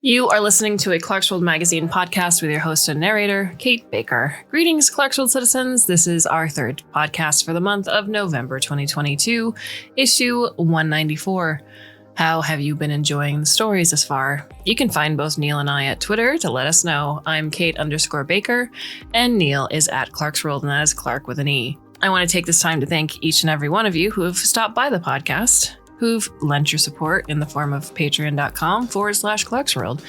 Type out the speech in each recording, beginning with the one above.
You are listening to a Clarkesworld Magazine podcast with your host and narrator, Kate Baker. Greetings, Clarkesworld citizens. This is our third podcast for the month of November 2022, issue 194. How have you been enjoying the stories thus far? You can find both Neil and I at Twitter to let us know. I'm Kate_Baker, and Neil is at Clarkesworld, and that is Clark with an E. I want to take this time to thank each and every one of you who have stopped by the podcast, who've lent your support in the form of patreon.com/Clarkesworld,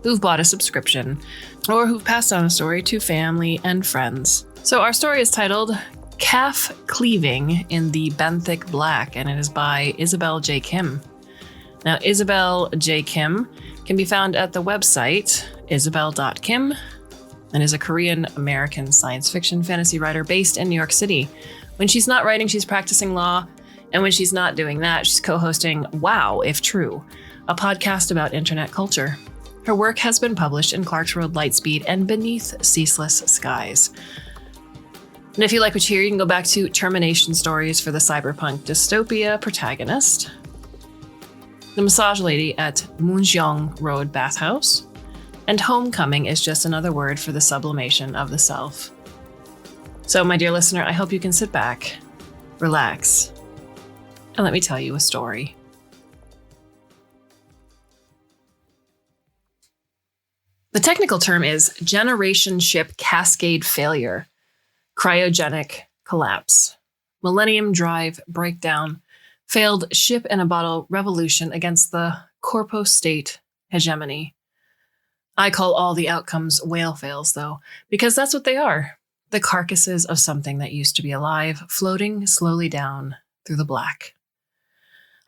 who've bought a subscription, or who've passed on a story to family and friends. So our story is titled Calf Cleaving in the Benthic Black, and it is by Isabel J. Kim. Now, Isabel J. Kim can be found at the website isabel.kim and is a Korean-American science fiction fantasy writer based in New York City. When she's not writing, she's practicing law. And when she's not doing that, she's co-hosting Wow, If True, a podcast about internet culture. Her work has been published in Clarkesworld Lightspeed and Beneath Ceaseless Skies. And if you like what you hear, you can go back to Termination Stories for the cyberpunk dystopia protagonist, The Massage Lady at Munjeong Road Bathhouse, and Homecoming is just another word for the sublimation of the self. So, my dear listener, I hope you can sit back, relax, and let me tell you a story. The technical term is generation ship cascade failure, cryogenic collapse, millennium drive breakdown, failed ship in a bottle revolution against the corpo state hegemony. I call all the outcomes whale fails, though, because that's what they are. The carcasses of something that used to be alive, floating slowly down through the black.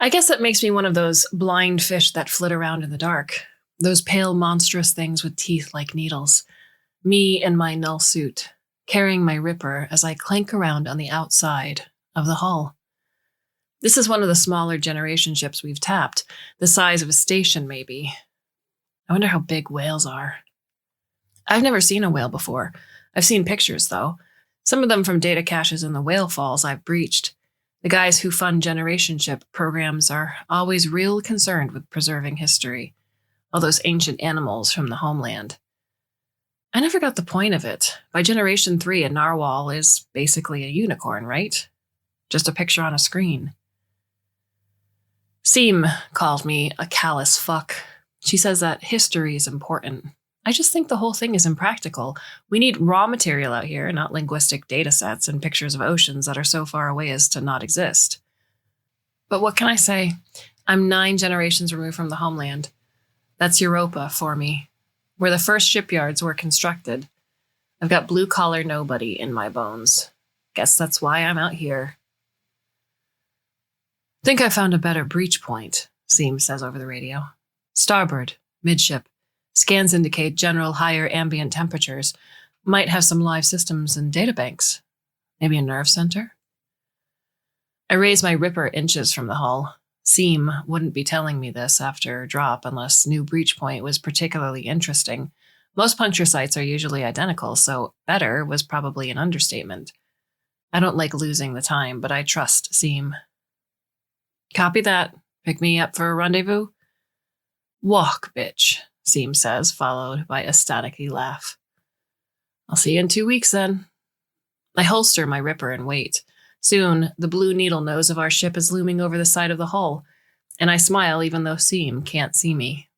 I guess that makes me one of those blind fish that flit around in the dark. Those pale, monstrous things with teeth like needles. Me in my null suit, carrying my ripper as I clank around on the outside of the hull. This is one of the smaller generation ships we've tapped, the size of a station maybe. I wonder how big whales are. I've never seen a whale before. I've seen pictures, though. Some of them from data caches in the whale falls I've breached. The guys who fund generation ship programs are always real concerned with preserving history. All those ancient animals from the homeland. I never got the point of it. By Generation 3, a narwhal is basically a unicorn, right? Just a picture on a screen. Seem called me a callous fuck. She says that history is important. I just think the whole thing is impractical. We need raw material out here, not linguistic data sets and pictures of oceans that are so far away as to not exist. But what can I say? I'm 9 generations removed from the homeland. That's Europa for me, where the first shipyards were constructed. I've got blue-collar nobody in my bones. Guess that's why I'm out here. Think I found a better breach point, Seam says over the radio. Starboard, midship. Scans indicate general higher ambient temperatures. Might have some live systems and databanks. Maybe a nerve center? I raise my ripper inches from the hull. Seam wouldn't be telling me this after drop unless new breach point was particularly interesting. Most puncture sites are usually identical, so better was probably an understatement. I don't like losing the time, but I trust Seam. Copy that. Pick me up for a rendezvous? Walk, bitch, Seam says, followed by a staticky laugh. I'll see you in 2 weeks, then. I holster my ripper and wait. Soon, the blue needle nose of our ship is looming over the side of the hull, and I smile even though Seam can't see me.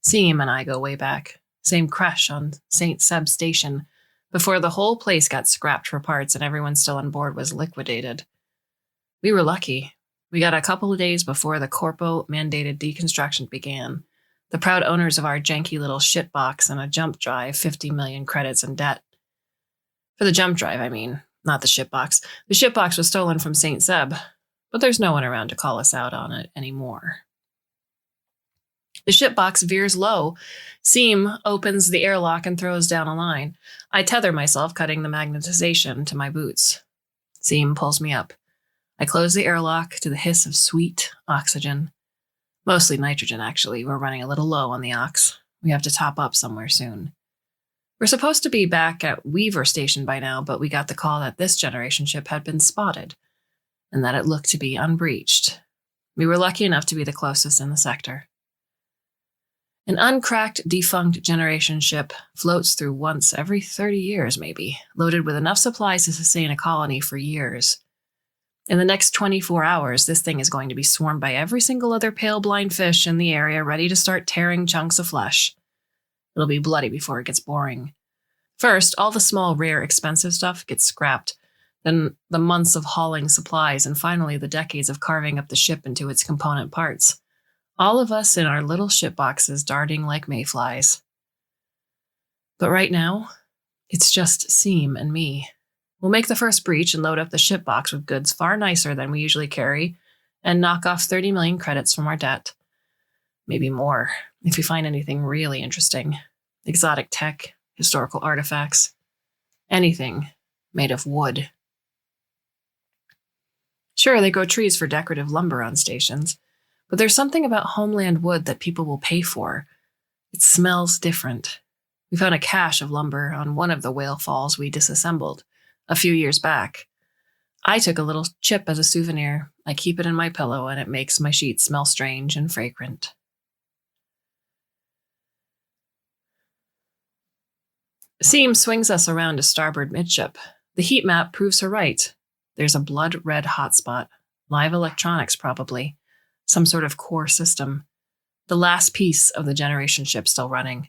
Seam and I go way back. Same crash on St. Seb Station, before the whole place got scrapped for parts and everyone still on board was liquidated. We were lucky. We got a couple of days before the corpo-mandated deconstruction began. The proud owners of our janky little shitbox and a jump drive, 50 million credits in debt. For the jump drive, I mean, not the shitbox. The shitbox was stolen from St. Seb, but there's no one around to call us out on it anymore. The shipbox veers low. Seam opens the airlock and throws down a line. I tether myself, cutting the magnetization to my boots. Seam pulls me up. I close the airlock to the hiss of sweet oxygen. Mostly nitrogen, actually. We're running a little low on the ox. We have to top up somewhere soon. We're supposed to be back at Weaver Station by now, but we got the call that this generation ship had been spotted, and that it looked to be unbreached. We were lucky enough to be the closest in the sector. An uncracked, defunct generation ship floats through once every 30 years, maybe, loaded with enough supplies to sustain a colony for years. In the next 24 hours, this thing is going to be swarmed by every single other pale blind fish in the area, ready to start tearing chunks of flesh. It'll be bloody before it gets boring. First, all the small, rare, expensive stuff gets scrapped, then the months of hauling supplies, and finally the decades of carving up the ship into its component parts. All of us in our little ship boxes darting like mayflies. But right now, it's just Seam and me. We'll make the first breach and load up the ship box with goods far nicer than we usually carry, and knock off 30 million credits from our debt. Maybe more, if we find anything really interesting. Exotic tech, historical artifacts, anything made of wood. Sure, they grow trees for decorative lumber on stations, but there's something about homeland wood that people will pay for. It smells different. We found a cache of lumber on one of the whale falls we disassembled a few years back. I took a little chip as a souvenir. I keep it in my pillow, and it makes my sheets smell strange and fragrant. Seam swings us around to starboard midship. The heat map proves her right. There's a blood-red hotspot. Live electronics, probably. Some sort of core system. The last piece of the generation ship still running.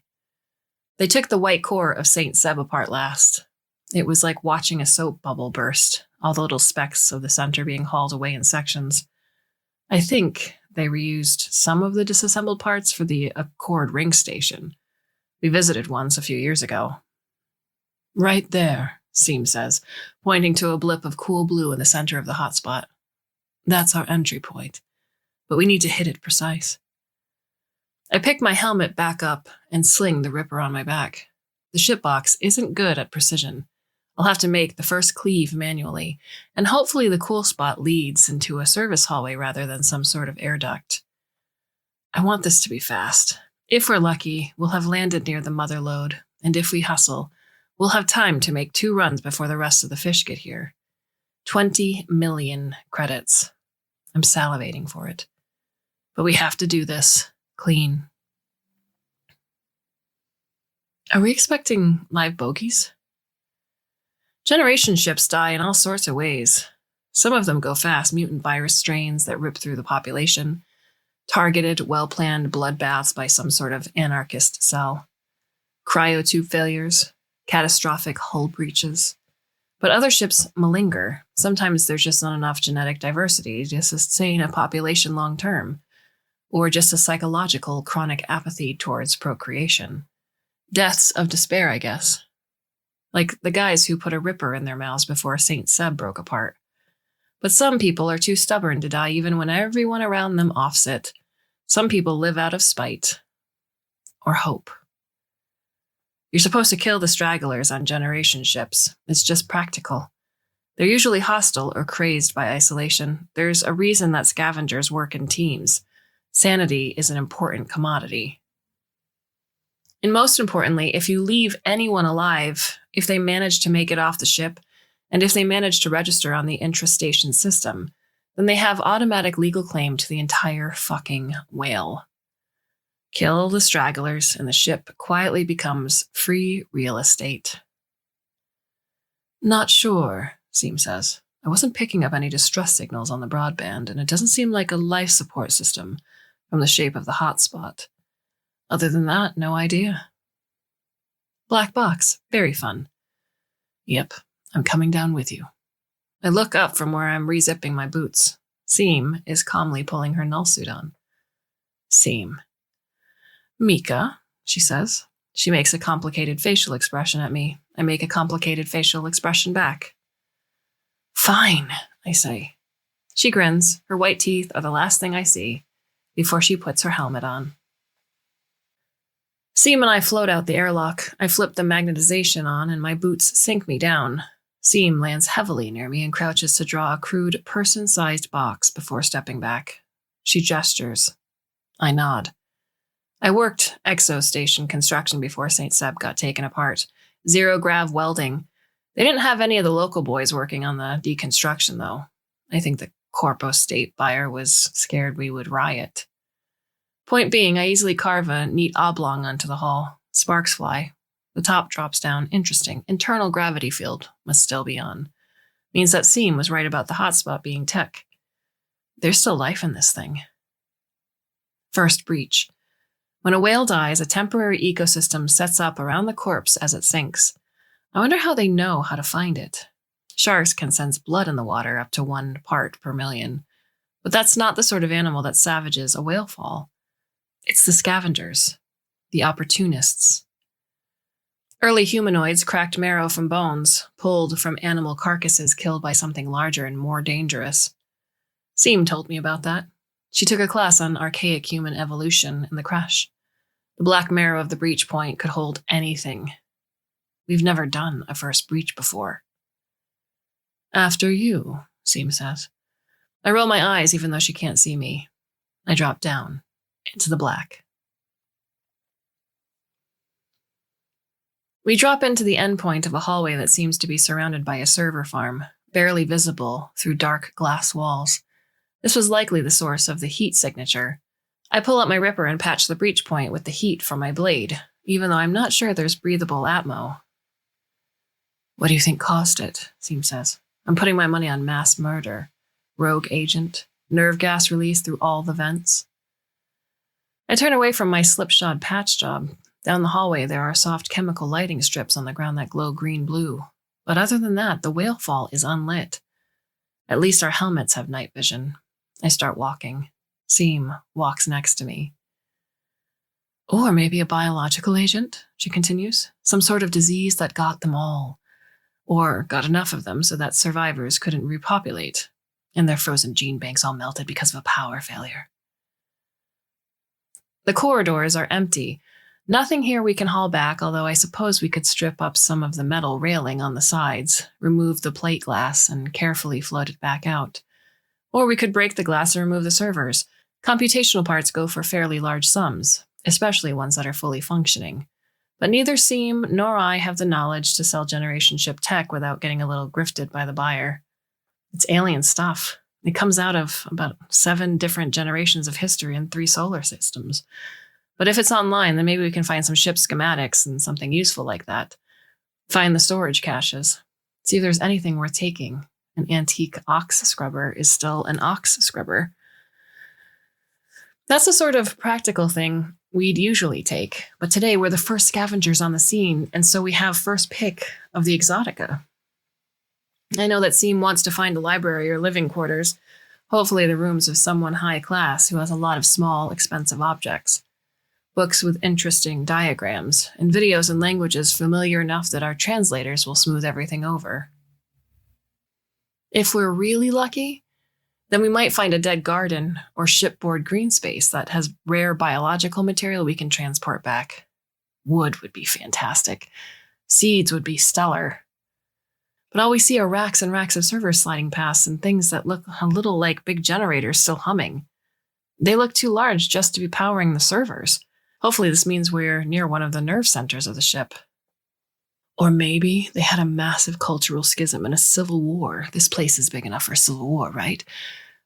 They took the white core of St. Seb apart last. It was like watching a soap bubble burst, all the little specks of the center being hauled away in sections. I think they reused some of the disassembled parts for the Accord ring station. We visited once a few years ago. Right there, Seam says, pointing to a blip of cool blue in the center of the hotspot. That's our entry point, but we need to hit it precise. I pick my helmet back up and sling the ripper on my back. The ship box isn't good at precision. I'll have to make the first cleave manually, and hopefully the cool spot leads into a service hallway rather than some sort of air duct. I want this to be fast. If we're lucky, we'll have landed near the mother lode, and if we hustle, we'll have time to make 2 runs before the rest of the fish get here. 20 million credits. I'm salivating for it. But we have to do this clean. Are we expecting live bogies? Generation ships die in all sorts of ways. Some of them go fast, mutant virus strains that rip through the population, targeted, well-planned bloodbaths by some sort of anarchist cell, cryotube failures, catastrophic hull breaches. But other ships malinger. Sometimes there's just not enough genetic diversity to sustain a population long-term, or just a psychological chronic apathy towards procreation. Deaths of despair, I guess. Like the guys who put a ripper in their mouths before St. Seb broke apart. But some people are too stubborn to die even when everyone around them offs it. Some people live out of spite. Or hope. You're supposed to kill the stragglers on generation ships. It's just practical. They're usually hostile or crazed by isolation. There's a reason that scavengers work in teams. Sanity is an important commodity. And most importantly, if you leave anyone alive, if they manage to make it off the ship, and if they manage to register on the intra-station system, then they have automatic legal claim to the entire fucking whale. Kill the stragglers, and the ship quietly becomes free real estate. Not sure, Seam says. I wasn't picking up any distress signals on the broadband, and it doesn't seem like a life support system from the shape of the hotspot. Other than that, no idea. Black box, very fun. Yep, I'm coming down with you. I look up from where I'm re-zipping my boots. Seam is calmly pulling her null suit on. Seam. Mika, she says. She makes a complicated facial expression at me. I make a complicated facial expression back. Fine, I say. She grins. Her white teeth are the last thing I see before she puts her helmet on. Seam and I float out the airlock. I flip the magnetization on, and my boots sink me down. Seam lands heavily near me and crouches to draw a crude, person-sized box before stepping back. She gestures. I nod. I worked exo-station construction before St. Seb got taken apart. Zero-grav welding. They didn't have any of the local boys working on the deconstruction, though. I think the Corpo State buyer was scared we would riot. Point being, I easily carve a neat oblong onto the hull. Sparks fly. The top drops down. Interesting. Internal gravity field must still be on. Means that Seam was right about the hotspot being tech. There's still life in this thing. First breach. When a whale dies, a temporary ecosystem sets up around the corpse as it sinks. I wonder how they know how to find it. Sharks can sense blood in the water up to 1 part per million. But that's not the sort of animal that savages a whale fall. It's the scavengers, the opportunists. Early humanoids cracked marrow from bones, pulled from animal carcasses killed by something larger and more dangerous. Seam told me about that. She took a class on archaic human evolution in the crash. The black marrow of the breach point could hold anything. We've never done a first breach before. After you, Seam says. I roll my eyes even though she can't see me. I drop down into the black. We drop into the endpoint of a hallway that seems to be surrounded by a server farm, barely visible through dark glass walls. This was likely the source of the heat signature. I pull out my ripper and patch the breach point with the heat from my blade, even though I'm not sure there's breathable atmo. What do you think caused it? Seam says. I'm putting my money on mass murder. Rogue agent. Nerve gas release through all the vents. I turn away from my slipshod patch job. Down the hallway, there are soft chemical lighting strips on the ground that glow green-blue. But other than that, the whale fall is unlit. At least our helmets have night vision. I start walking. Seam walks next to me. Or maybe a biological agent, she continues. Some sort of disease that got them all. Or got enough of them so that survivors couldn't repopulate. And their frozen gene banks all melted because of a power failure. The corridors are empty. Nothing here we can haul back, although I suppose we could strip up some of the metal railing on the sides, remove the plate glass, and carefully float it back out. Or we could break the glass and remove the servers. Computational parts go for fairly large sums, especially ones that are fully functioning. But neither Seam nor I have the knowledge to sell generation ship tech without getting a little grifted by the buyer. It's alien stuff. It comes out of about 7 different generations of history in 3 solar systems. But if it's online, then maybe we can find some ship schematics and something useful like that. Find the storage caches. See if there's anything worth taking. An antique ox scrubber is still an ox scrubber. That's the sort of practical thing we'd usually take. But today we're the first scavengers on the scene, and so we have first pick of the exotica. I know that Seam wants to find a library or living quarters, hopefully the rooms of someone high class who has a lot of small, expensive objects. Books with interesting diagrams, and videos in languages familiar enough that our translators will smooth everything over. If we're really lucky, then we might find a dead garden or shipboard green space that has rare biological material we can transport back. Wood would be fantastic. Seeds would be stellar. But all we see are racks and racks of servers sliding past and things that look a little like big generators still humming. They look too large just to be powering the servers. Hopefully this means we're near one of the nerve centers of the ship. Or maybe they had a massive cultural schism and a civil war. This place is big enough for a civil war, right?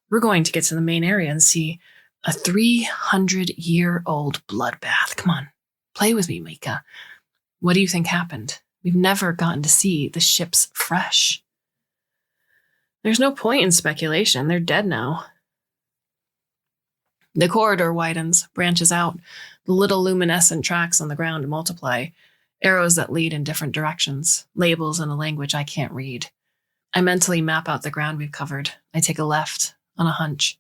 We're going to get to the main area and see a 300-year-old bloodbath. Come on, play with me, Mika. What do you think happened? We've never gotten to see the ships fresh. There's no point in speculation. They're dead now. The corridor widens, branches out. The little luminescent tracks on the ground multiply. Arrows that lead in different directions. Labels in a language I can't read. I mentally map out the ground we've covered. I take a left on a hunch.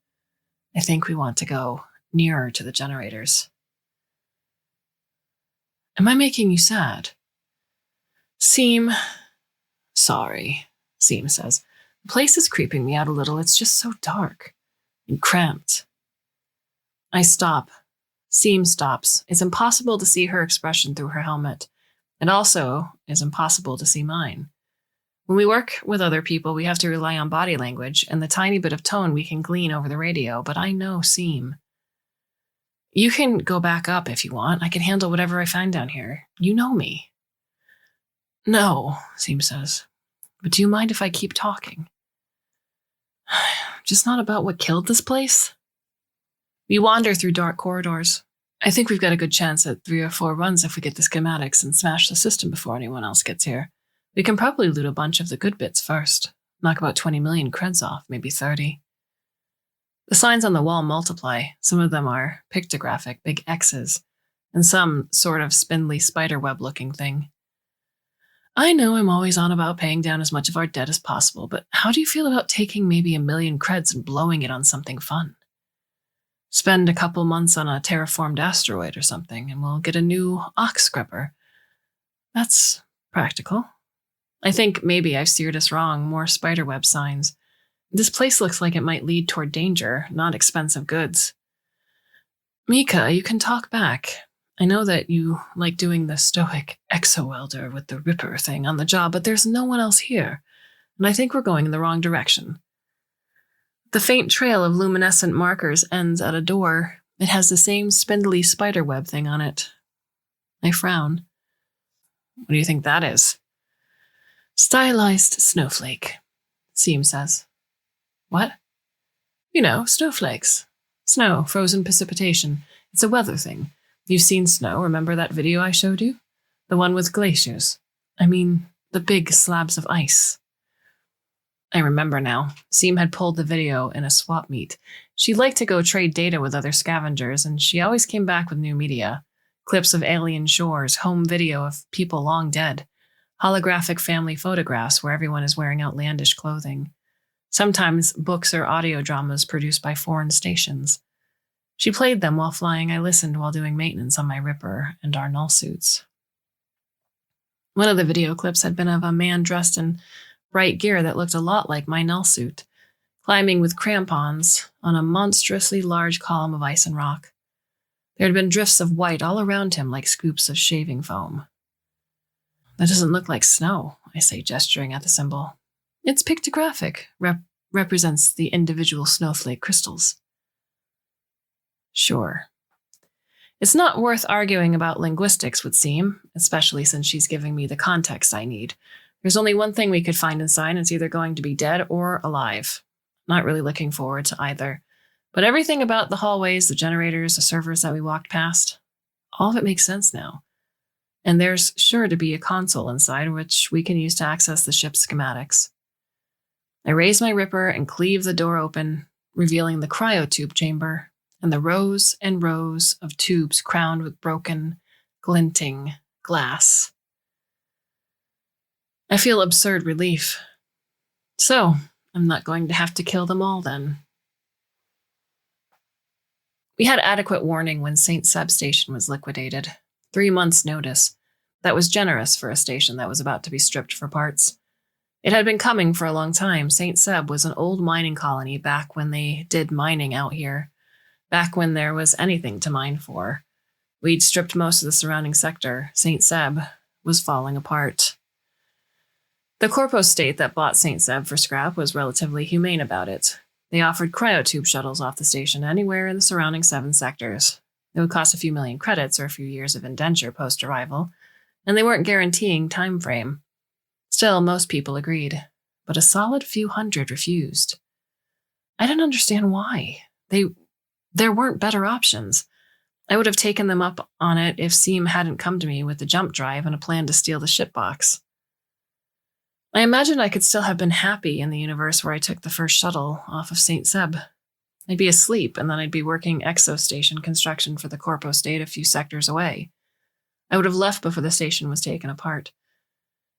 I think we want to go nearer to the generators. Am I making you sad? Seam. Sorry, Seam says. The place is creeping me out a little. It's just so dark and cramped. I stop. Seam stops. It's impossible to see her expression through her helmet. It also is impossible to see mine. When we work with other people, we have to rely on body language and the tiny bit of tone we can glean over the radio, but I know Seam. You can go back up if you want. I can handle whatever I find down here. You know me. No, Seam says. But do you mind if I keep talking? Just not about what killed this place? We wander through dark corridors. I think we've got a good chance at 3 or 4 runs if we get the schematics and smash the system before anyone else gets here. We can probably loot a bunch of the good bits first. Knock about 20 million creds off, maybe 30. The signs on the wall multiply. Some of them are pictographic, big X's, and some sort of spindly spiderweb-looking thing. I know I'm always on about paying down as much of our debt as possible, but how do you feel about taking maybe 1 million creds and blowing it on something fun? Spend a couple months on a terraformed asteroid or something, and we'll get a new ox scrubber. That's practical. I think maybe I've steered us wrong. More spiderweb signs. This place looks like it might lead toward danger, not expensive goods. Mika, you can talk back. I know that you like doing the stoic exo-welder with the Ripper thing on the job, but there's no one else here, and I think we're going in the wrong direction. The faint trail of luminescent markers ends at a door. It has the same spindly spiderweb thing on it. I frown. What do you think that is? Stylized snowflake, Seam says. What? You know, snowflakes. Snow, frozen precipitation. It's a weather thing. You've seen snow, remember that video I showed you? The one with glaciers. I mean, the big slabs of ice. I remember now. Seam had pulled the video in a swap meet. She liked to go trade data with other scavengers, and she always came back with new media. Clips of alien shores, home video of people long dead, holographic family photographs where everyone is wearing outlandish clothing. Sometimes books or audio dramas produced by foreign stations. She played them while flying. I listened while doing maintenance on my Ripper and our null suits. One of the video clips had been of a man dressed in bright gear that looked a lot like my null suit, climbing with crampons on a monstrously large column of ice and rock. There had been drifts of white all around him like scoops of shaving foam. That doesn't look like snow, I say, gesturing at the symbol. It's pictographic, represents the individual snowflake crystals. Sure. It's not worth arguing about linguistics, would seem, especially since she's giving me the context I need. There's only one thing we could find inside, and it's either going to be dead or alive. Not really looking forward to either. But everything about the hallways, the generators, the servers that we walked past, all of it makes sense now. And there's sure to be a console inside, which we can use to access the ship's schematics. I raise my Ripper and cleave the door open, revealing the cryotube chamber and the rows and rows of tubes crowned with broken, glinting glass. I feel absurd relief. So, I'm not going to have to kill them all then. We had adequate warning when St. Seb Station was liquidated. 3 months' notice. That was generous for a station that was about to be stripped for parts. It had been coming for a long time. St. Seb was an old mining colony back when they did mining out here. Back when there was anything to mine for. We'd stripped most of the surrounding sector. St. Seb was falling apart. The Corpo state that bought St. Seb for scrap was relatively humane about it. They offered cryotube shuttles off the station anywhere in the surrounding 7 sectors. It would cost a few million credits or a few years of indenture post-arrival, and they weren't guaranteeing time frame. Still, most people agreed, but a solid few hundred refused. I didn't understand why. There weren't better options. I would have taken them up on it if Seam hadn't come to me with the jump drive and a plan to steal the shipbox. I imagined I could still have been happy in the universe where I took the first shuttle off of St. Seb. I'd be asleep, and then I'd be working exo-station construction for the Corpo state a few sectors away. I would have left before the station was taken apart.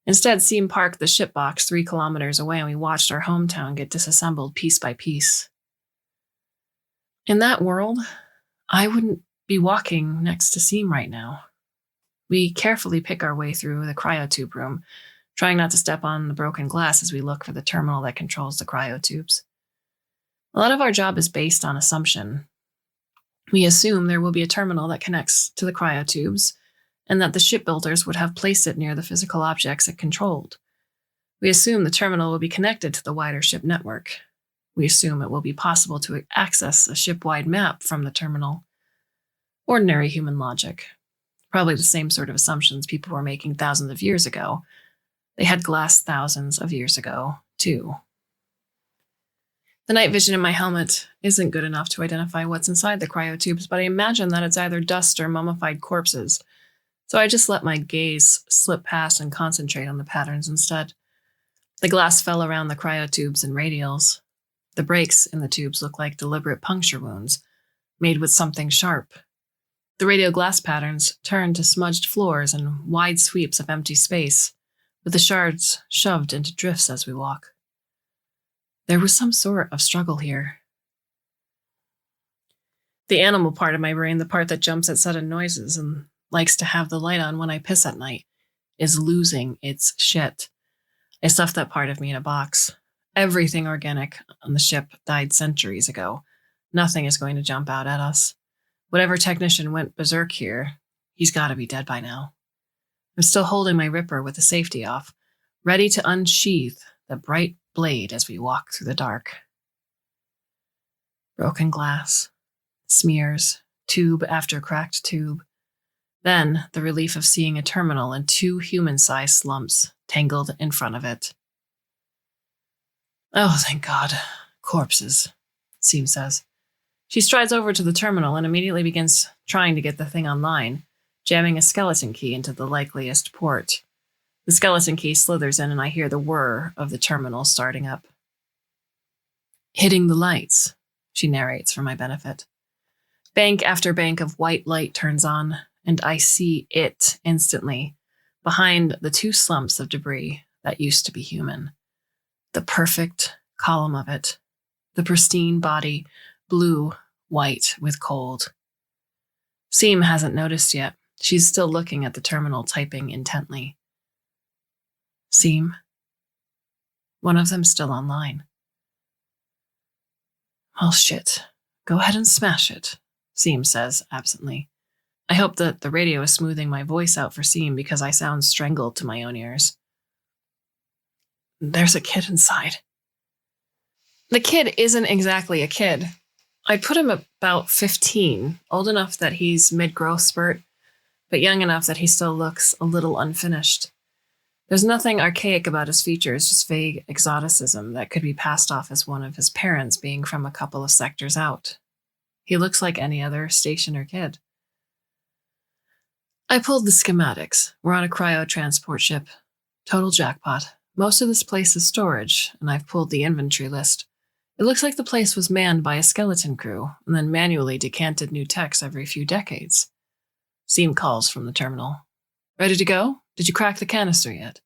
Instead, Seam parked the shipbox 3 kilometers away, and we watched our hometown get disassembled piece by piece. In that world, I wouldn't be walking next to Seam right now. We carefully pick our way through the cryotube room, trying not to step on the broken glass as we look for the terminal that controls the cryotubes. A lot of our job is based on assumption. We assume there will be a terminal that connects to the cryotubes, and that the shipbuilders would have placed it near the physical objects it controlled. We assume the terminal will be connected to the wider ship network. We assume it will be possible to access a ship-wide map from the terminal. Ordinary human logic. Probably the same sort of assumptions people were making thousands of years ago. They had glass thousands of years ago, too. The night vision in my helmet isn't good enough to identify what's inside the cryotubes, but I imagine that it's either dust or mummified corpses. So I just let my gaze slip past and concentrate on the patterns instead. The glass fell around the cryotubes and radials. The breaks in the tubes look like deliberate puncture wounds, made with something sharp. The radio glass patterns turned to smudged floors and wide sweeps of empty space, with the shards shoved into drifts as we walk. There was some sort of struggle here. The animal part of my brain, the part that jumps at sudden noises and likes to have the light on when I piss at night, is losing its shit. I stuffed that part of me in a box. Everything organic on the ship died centuries ago. Nothing is going to jump out at us. Whatever technician went berserk here, he's got to be dead by now. I'm still holding my ripper with the safety off, ready to unsheath the bright blade as we walk through the dark. Broken glass, smears, tube after cracked tube. Then the relief of seeing a terminal and 2 human-sized slumps tangled in front of it. Oh, thank God. Corpses, Seam says. She strides over to the terminal and immediately begins trying to get the thing online, jamming a skeleton key into the likeliest port. The skeleton key slithers in and I hear the whir of the terminal starting up. Hitting the lights, she narrates for my benefit. Bank after bank of white light turns on, and I see it instantly, behind the 2 slumps of debris that used to be human. The perfect column of it, the pristine body, blue, white with cold. Seam hasn't noticed yet. She's still looking at the terminal, typing intently. Seam. One of them's still online. Well, shit. Go ahead and smash it, Seam says absently. I hope that the radio is smoothing my voice out for Seam because I sound strangled to my own ears. There's a kid inside. The kid isn't exactly a kid. I'd put him about 15, old enough that he's mid-growth spurt, but young enough that he still looks a little unfinished. There's nothing archaic about his features, just vague exoticism that could be passed off as one of his parents being from a couple of sectors out. He looks like any other stationer kid. I pulled the schematics. We're on a cryo transport ship. Total jackpot. Most of this place is storage, and I've pulled the inventory list. It looks like the place was manned by a skeleton crew, and then manually decanted new techs every few decades. Seam calls from the terminal. Ready to go? Did you crack the canister yet?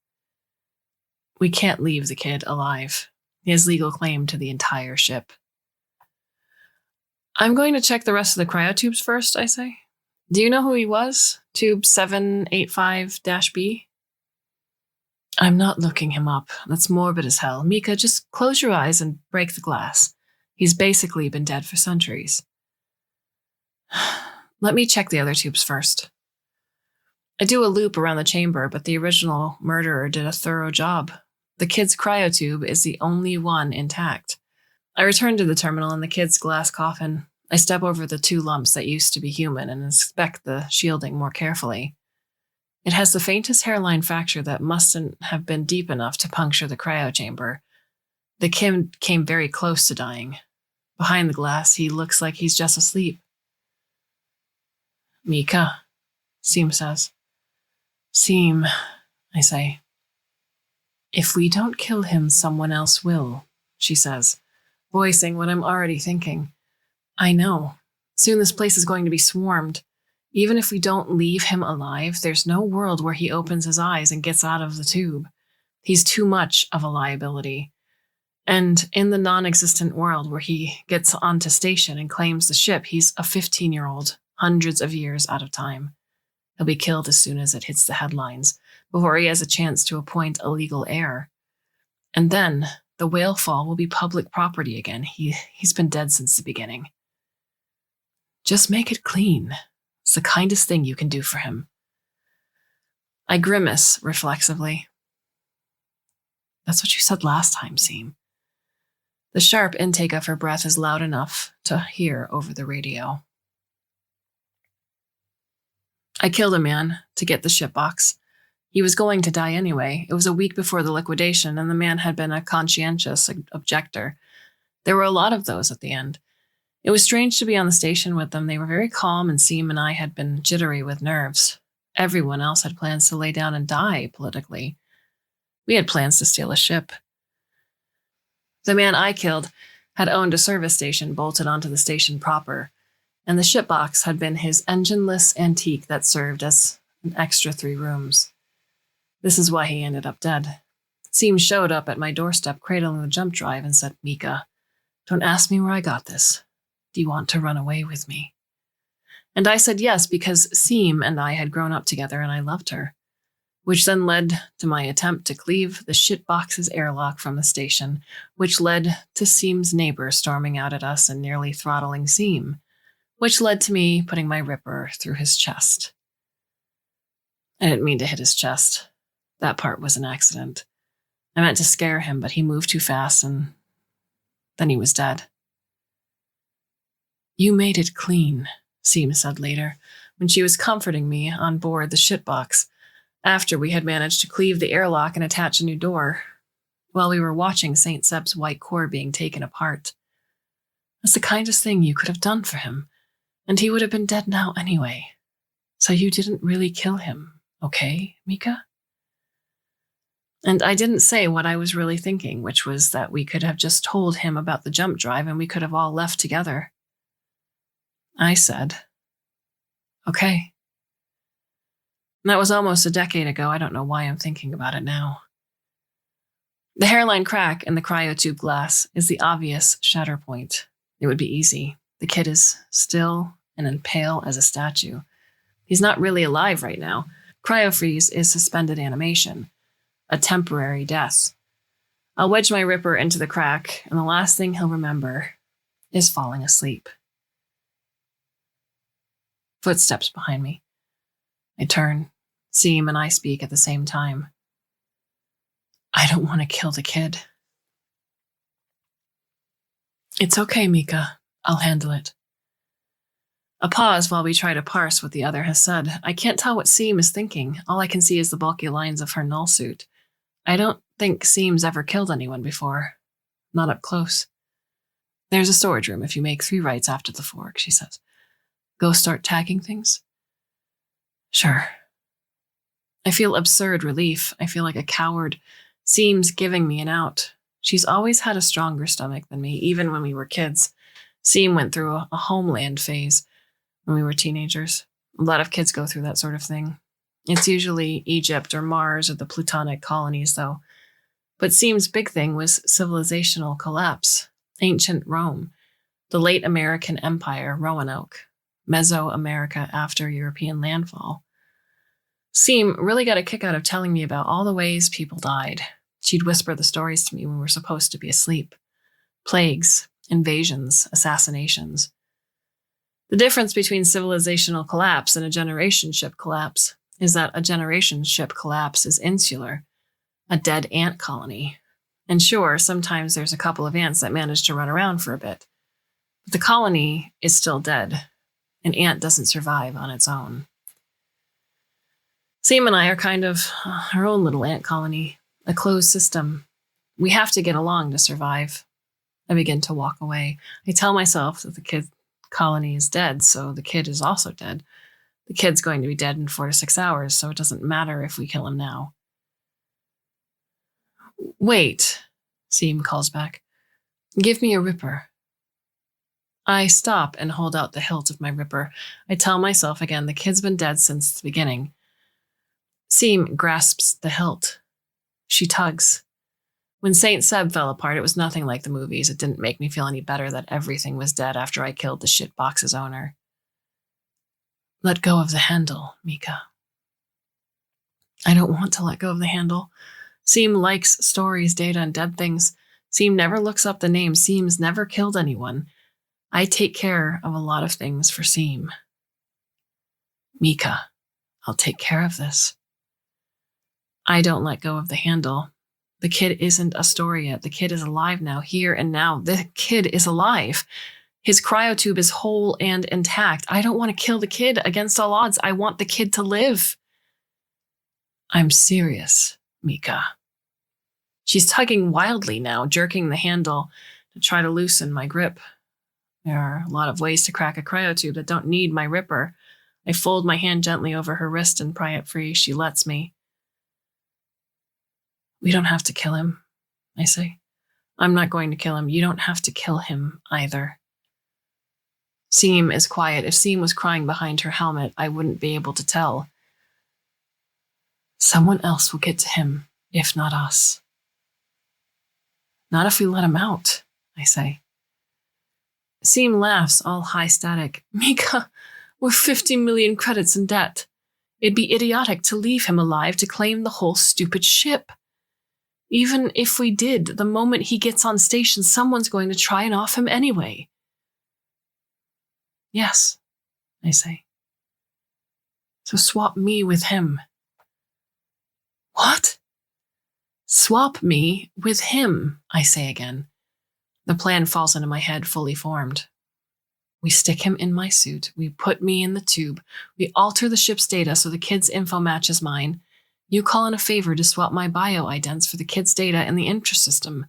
We can't leave the kid alive. He has legal claim to the entire ship. I'm going to check the rest of the cryotubes first, I say. Do you know who he was? Tube 785-B? I'm not looking him up. That's morbid as hell. Mika, just close your eyes and break the glass. He's basically been dead for centuries. Let me check the other tubes first. I do a loop around the chamber, but the original murderer did a thorough job. The kid's cryotube is the only one intact. I return to the terminal and the kid's glass coffin. I step over the 2 lumps that used to be human and inspect the shielding more carefully. It has the faintest hairline fracture that mustn't have been deep enough to puncture the cryo chamber. The kid came very close to dying. Behind the glass, he looks like he's just asleep. Mika, Seam says. Seam, I say. If we don't kill him, someone else will, she says, voicing what I'm already thinking. I know. Soon this place is going to be swarmed. Even if we don't leave him alive, there's no world where he opens his eyes and gets out of the tube. He's too much of a liability. And in the non-existent world where he gets onto station and claims the ship, he's a 15-year-old, hundreds of years out of time. He'll be killed as soon as it hits the headlines, before he has a chance to appoint a legal heir. And then the whale fall will be public property again. He's been dead since the beginning. Just make it clean. It's the kindest thing you can do for him. I grimace reflexively. That's what you said last time, Seam. The sharp intake of her breath is loud enough to hear over the radio. I killed a man to get the ship box. He was going to die anyway. It was a week before the liquidation, and the man had been a conscientious objector. There were a lot of those at the end. It was strange to be on the station with them. They were very calm, and Seam and I had been jittery with nerves. Everyone else had plans to lay down and die politically. We had plans to steal a ship. The man I killed had owned a service station bolted onto the station proper, and the ship box had been his engineless antique that served as an extra 3 rooms. This is why he ended up dead. Seam showed up at my doorstep cradling the jump drive and said, "Mika, don't ask me where I got this. Do you want to run away with me?" And I said yes, because Seam and I had grown up together and I loved her, which then led to my attempt to cleave the shitbox's airlock from the station, which led to Seam's neighbor storming out at us and nearly throttling Seam, which led to me putting my ripper through his chest. I didn't mean to hit his chest. That part was an accident. I meant to scare him, but he moved too fast, and then he was dead. "You made it clean," Seam said later, when she was comforting me on board the shitbox, after we had managed to cleave the airlock and attach a new door, while we were watching St. Seb's white core being taken apart. "That's the kindest thing you could have done for him, and he would have been dead now anyway. So you didn't really kill him, okay, Mika?" And I didn't say what I was really thinking, which was that we could have just told him about the jump drive and we could have all left together. I said, "Okay." And that was almost a decade ago. I don't know why I'm thinking about it now. The hairline crack in the cryotube glass is the obvious shatter point. It would be easy. The kid is still and pale as a statue. He's not really alive right now. Cryofreeze is suspended animation, a temporary death. I'll wedge my ripper into the crack, and the last thing he'll remember is falling asleep. Footsteps behind me. I turn. Seam and I speak at the same time. "I don't want to kill the kid." "It's okay, Mika. I'll handle it." A pause while we try to parse what the other has said. I can't tell what Seam is thinking. All I can see is the bulky lines of her null suit. I don't think Seam's ever killed anyone before. Not up close. "There's a storage room if you make 3 rights after the fork," she says. "Go start tagging things?" "Sure." I feel absurd relief. I feel like a coward. Seam's giving me an out. She's always had a stronger stomach than me, even when we were kids. Seam went through a homeland phase when we were teenagers. A lot of kids go through that sort of thing. It's usually Egypt or Mars or the Plutonic colonies, though. But Seam's big thing was civilizational collapse. Ancient Rome, the late American Empire, Roanoke, Mesoamerica after European landfall. Seam really got a kick out of telling me about all the ways people died. She'd whisper the stories to me when we were supposed to be asleep. Plagues, invasions, assassinations. The difference between civilizational collapse and a generation ship collapse is that a generation ship collapse is insular, a dead ant colony. And sure, sometimes there's a couple of ants that manage to run around for a bit. But the colony is still dead. An ant doesn't survive on its own. Seam and I are kind of our own little ant colony, a closed system. We have to get along to survive. I begin to walk away. I tell myself that the kid colony is dead, so the kid is also dead. The kid's going to be dead in 4 to 6 hours, so it doesn't matter if we kill him now. "Wait," Seam calls back. "Give me a ripper." I stop and hold out the hilt of my ripper. I tell myself again, the kid's been dead since the beginning. Seam grasps the hilt. She tugs. When St. Seb fell apart, it was nothing like the movies. It didn't make me feel any better that everything was dead after I killed the shitbox's owner. "Let go of the handle, Mika." I don't want to let go of the handle. Seam likes stories, data, and dead things. Seam never looks up the name. Seam's never killed anyone. I take care of a lot of things for Seam. "Mika, I'll take care of this." I don't let go of the handle. The kid isn't a story yet. The kid is alive now, here and now. The kid is alive. His cryotube is whole and intact. I don't want to kill the kid against all odds. I want the kid to live. "I'm serious, Mika." She's tugging wildly now, jerking the handle I try to loosen my grip. There are a lot of ways to crack a cryotube that don't need my ripper. I fold my hand gently over her wrist and pry it free. She lets me. We don't have to kill him, I say. I'm not going to kill him. You don't have to kill him either. Seam is quiet. If Seam was crying behind her helmet, I wouldn't be able to tell. Someone else will get to him, if not us. Not if we let him out, I say. Seam laughs, all high static. Mika, we're 50 million credits in debt. It'd be idiotic to leave him alive to claim the whole stupid ship. Even if we did, the moment he gets on station, someone's going to try and off him anyway. Yes, I say. So swap me with him. What? Swap me with him, I say again. The plan falls into my head fully formed. We stick him in my suit. We put me in the tube. We alter the ship's data so the kid's info matches mine. You call in a favor to swap my bio-idents for the kid's data in the intrasystem.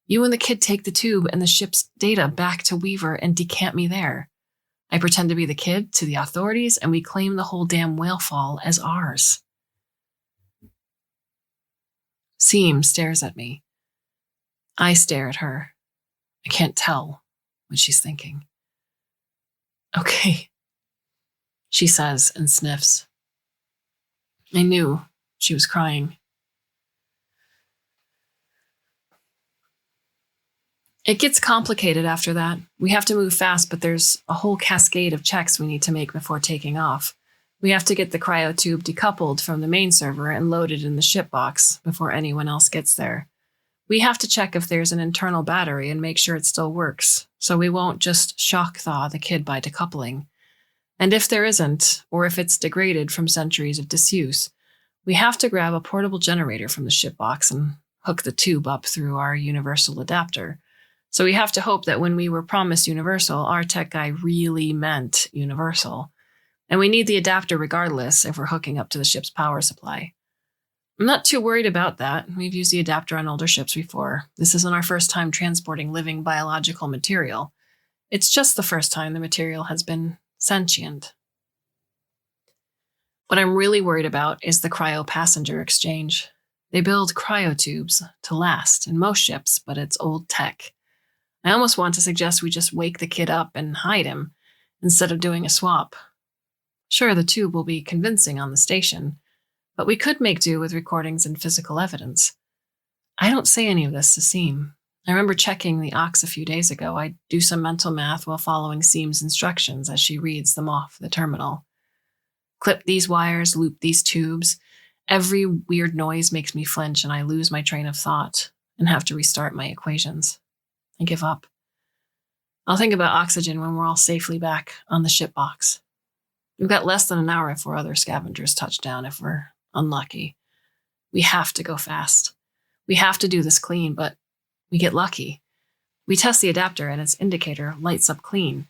You and the kid take the tube and the ship's data back to Weaver and decant me there. I pretend to be the kid to the authorities, and we claim the whole damn whale fall as ours. Seam stares at me. I stare at her. I can't tell what she's thinking. Okay, she says and sniffs. I knew she was crying. It gets complicated after that. We have to move fast, but there's a whole cascade of checks we need to make before taking off. We have to get the cryotube decoupled from the main server and loaded in the ship box before anyone else gets there. We have to check if there's an internal battery and make sure it still works, so we won't just shock thaw the kid by decoupling. And if there isn't, or if it's degraded from centuries of disuse, we have to grab a portable generator from the ship box and hook the tube up through our universal adapter. So we have to hope that when we were promised universal, our tech guy really meant universal. And we need the adapter regardless if we're hooking up to the ship's power supply. I'm not too worried about that. We've used the adapter on older ships before. This isn't our first time transporting living biological material. It's just the first time the material has been sentient. What I'm really worried about is the cryo-passenger exchange. They build cryotubes to last in most ships, but it's old tech. I almost want to suggest we just wake the kid up and hide him instead of doing a swap. Sure, the tube will be convincing on the station, but we could make do with recordings and physical evidence. I don't say any of this to Seam. I remember checking the aux a few days ago. I do some mental math while following Seam's instructions as she reads them off the terminal. Clip these wires, loop these tubes. Every weird noise makes me flinch and I lose my train of thought and have to restart my equations. I give up. I'll think about oxygen when we're all safely back on the ship box. We've got less than an hour before other scavengers touch down if we're unlucky. We have to go fast. We have to do this clean, but we get lucky. We test the adapter and its indicator lights up clean.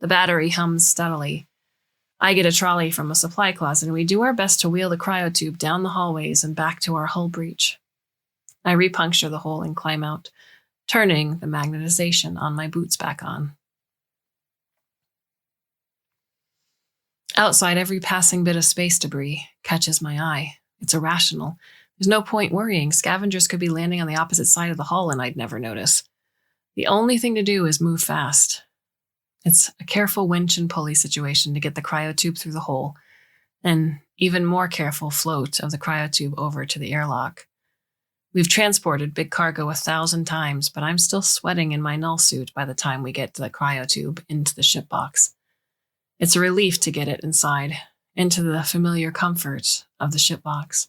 The battery hums steadily. I get a trolley from a supply closet and we do our best to wheel the cryotube down the hallways and back to our hull breach. I repuncture the hole and climb out, turning the magnetization on my boots back on. Outside, every passing bit of space debris catches my eye. It's irrational. There's no point worrying. Scavengers could be landing on the opposite side of the hull and I'd never notice. The only thing to do is move fast. It's a careful winch and pulley situation to get the cryotube through the hole, and even more careful float of the cryotube over to the airlock. We've transported big cargo 1,000 times, but I'm still sweating in my null suit by the time we get the cryotube into the ship box. It's a relief to get it inside, into the familiar comfort of the ship box.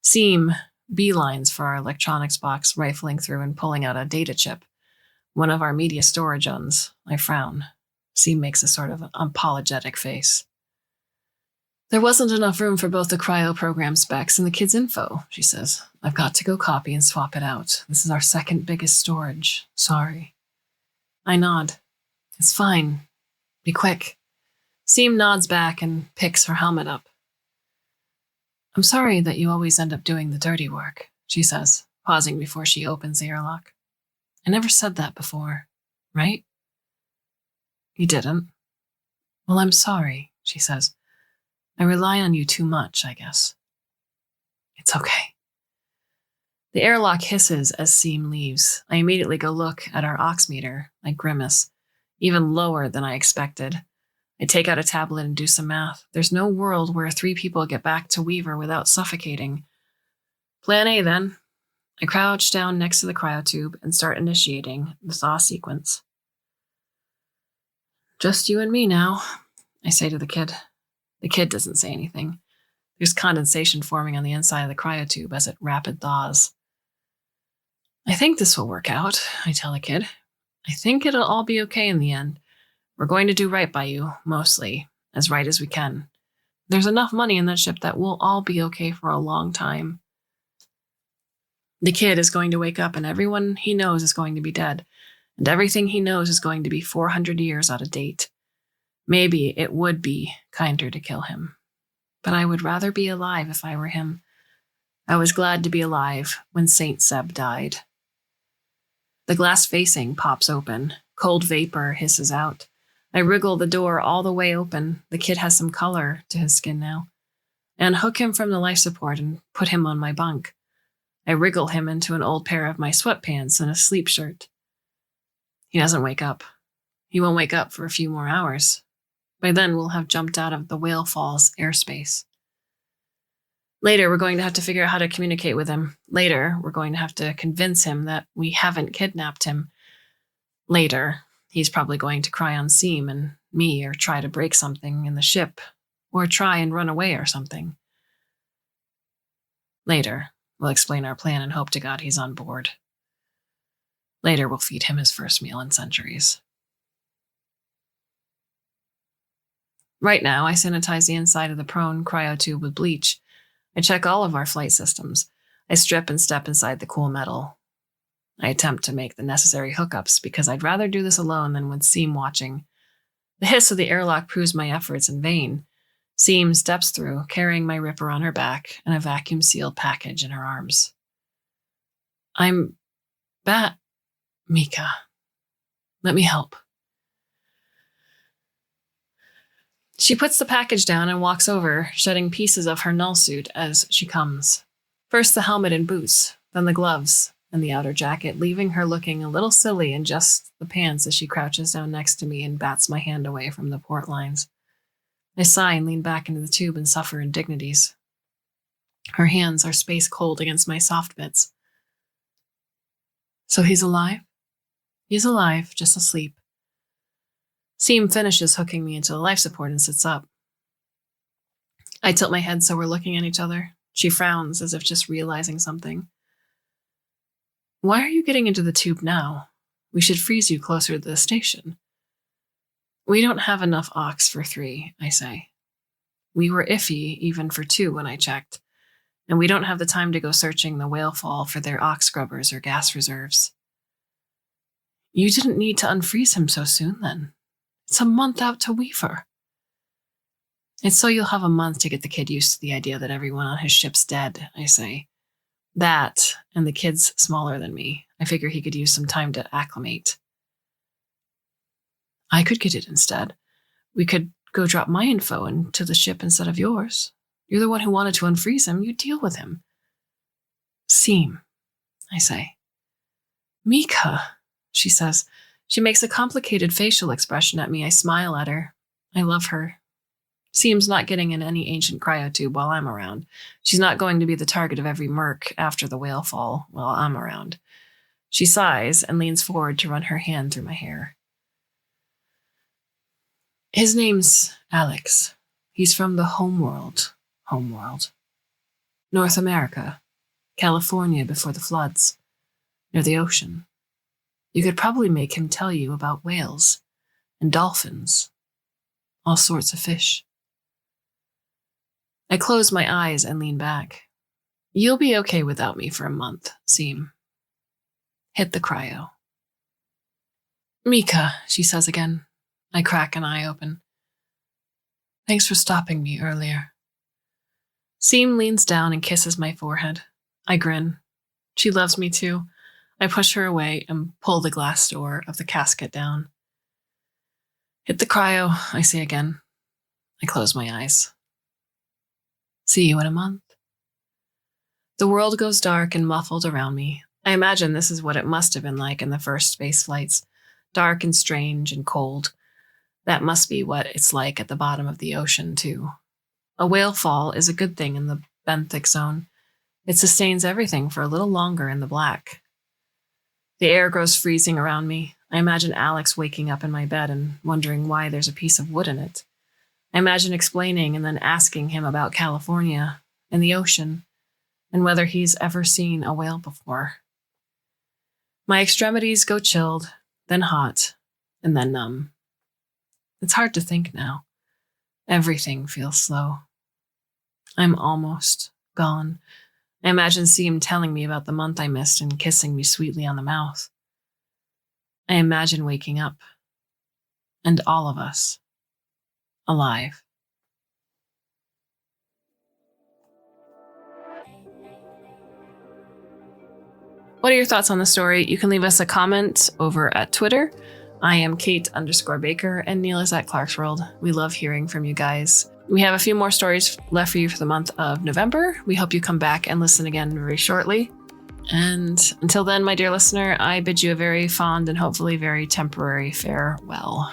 Seam beelines for our electronics box, rifling through and pulling out a data chip. One of our media storage uns. I frown. Seam makes a sort of apologetic face. There wasn't enough room for both the cryo program specs and the kid's info, she says. I've got to go copy and swap it out. This is our second biggest storage. Sorry. I nod. It's fine. Be quick. Seam nods back and picks her helmet up. I'm sorry that you always end up doing the dirty work, she says, pausing before she opens the airlock. I never said that before, right? You didn't. Well, I'm sorry, she says. I rely on you too much, I guess. It's okay. The airlock hisses as Seam leaves. I immediately go look at our ox meter. I grimace. Even lower than I expected. I take out a tablet and do some math. There's no world where 3 people get back to Weaver without suffocating. Plan A, then. I crouch down next to the cryotube and start initiating the thaw sequence. Just you and me now, I say to the kid. The kid doesn't say anything. There's condensation forming on the inside of the cryotube as it rapid thaws. I think this will work out, I tell the kid. I think it'll all be okay in the end. We're going to do right by you, mostly, as right as we can. There's enough money in that ship that we'll all be okay for a long time. The kid is going to wake up and everyone he knows is going to be dead, and everything he knows is going to be 400 years out of date. Maybe it would be kinder to kill him, but I would rather be alive if I were him. I was glad to be alive when Saint Seb died. The glass facing pops open. Cold vapor hisses out. I wriggle the door all the way open. The kid has some color to his skin now. I unhook him from the life support and put him on my bunk. I wriggle him into an old pair of my sweatpants and a sleep shirt. He doesn't wake up. He won't wake up for a few more hours. By then, we'll have jumped out of the Whale Falls airspace. Later, we're going to have to figure out how to communicate with him. Later, we're going to have to convince him that we haven't kidnapped him. Later, he's probably going to cry on Seam and me or try to break something in the ship or try and run away or something. Later, we'll explain our plan and hope to God he's on board. Later, we'll feed him his first meal in centuries. Right now, I sanitize the inside of the prone cryotube with bleach. I check all of our flight systems. I strip and step inside the cool metal. I attempt to make the necessary hookups because I'd rather do this alone than with Seam watching. The hiss of the airlock proves my efforts in vain. Seam steps through, carrying my ripper on her back and a vacuum-sealed package in her arms. I'm Mika. Let me help. She puts the package down and walks over, shedding pieces of her null suit as she comes. First the helmet and boots, then the gloves and the outer jacket, leaving her looking a little silly in just the pants as she crouches down next to me and bats my hand away from the port lines. I sigh and lean back into the tube and suffer indignities. Her hands are space cold against my soft bits. So he's alive? He's alive, just asleep. Seam finishes hooking me into the life support and sits up. I tilt my head so we're looking at each other. She frowns as if just realizing something. Why are you getting into the tube now? We should freeze you closer to the station. We don't have enough ox for 3, I say. We were iffy even for 2 when I checked, and we don't have the time to go searching the whale fall for their ox scrubbers or gas reserves. You didn't need to unfreeze him so soon then. It's a month out to Weaver. It's so you'll have a month to get the kid used to the idea that everyone on his ship's dead, I say. That, and the kid's smaller than me. I figure he could use some time to acclimate. I could get it instead. We could go drop my info into the ship instead of yours. You're the one who wanted to unfreeze him. You deal with him. Seam, I say. Mika, she says. She makes a complicated facial expression at me. I smile at her. I love her. Seam's not getting in any ancient cryotube while I'm around. She's not going to be the target of every merc after the whale fall while I'm around. She sighs and leans forward to run her hand through my hair. His name's Alex. He's from the homeworld. North America. California before the floods. Near the ocean. You could probably make him tell you about whales and dolphins. All sorts of fish. I close my eyes and lean back. You'll be okay without me for a month, Seam. Hit the cryo. Mika, she says again. I crack an eye open. Thanks for stopping me earlier. Seam leans down and kisses my forehead. I grin. She loves me too. I push her away and pull the glass door of the casket down. Hit the cryo, I say again. I close my eyes. See you in a month. The world goes dark and muffled around me. I imagine this is what it must have been like in the first space flights. Dark and strange and cold. That must be what it's like at the bottom of the ocean, too. A whale fall is a good thing in the benthic zone. It sustains everything for a little longer in the black. The air grows freezing around me. I imagine Alex waking up in my bed and wondering why there's a piece of wood in it. I imagine explaining and then asking him about California and the ocean and whether he's ever seen a whale before. My extremities go chilled, then hot, and then numb. It's hard to think now. Everything feels slow. I'm almost gone. I imagine Seem telling me about the month I missed and kissing me sweetly on the mouth. I imagine waking up, and all of us, alive. What are your thoughts on the story? You can leave us a comment over at Twitter. I am Kate_Baker and Neil is at Clarkesworld. We love hearing from you guys. We have a few more stories left for you for the month of November. We hope you come back and listen again very shortly. And until then, my dear listener, I bid you a very fond and hopefully very temporary farewell.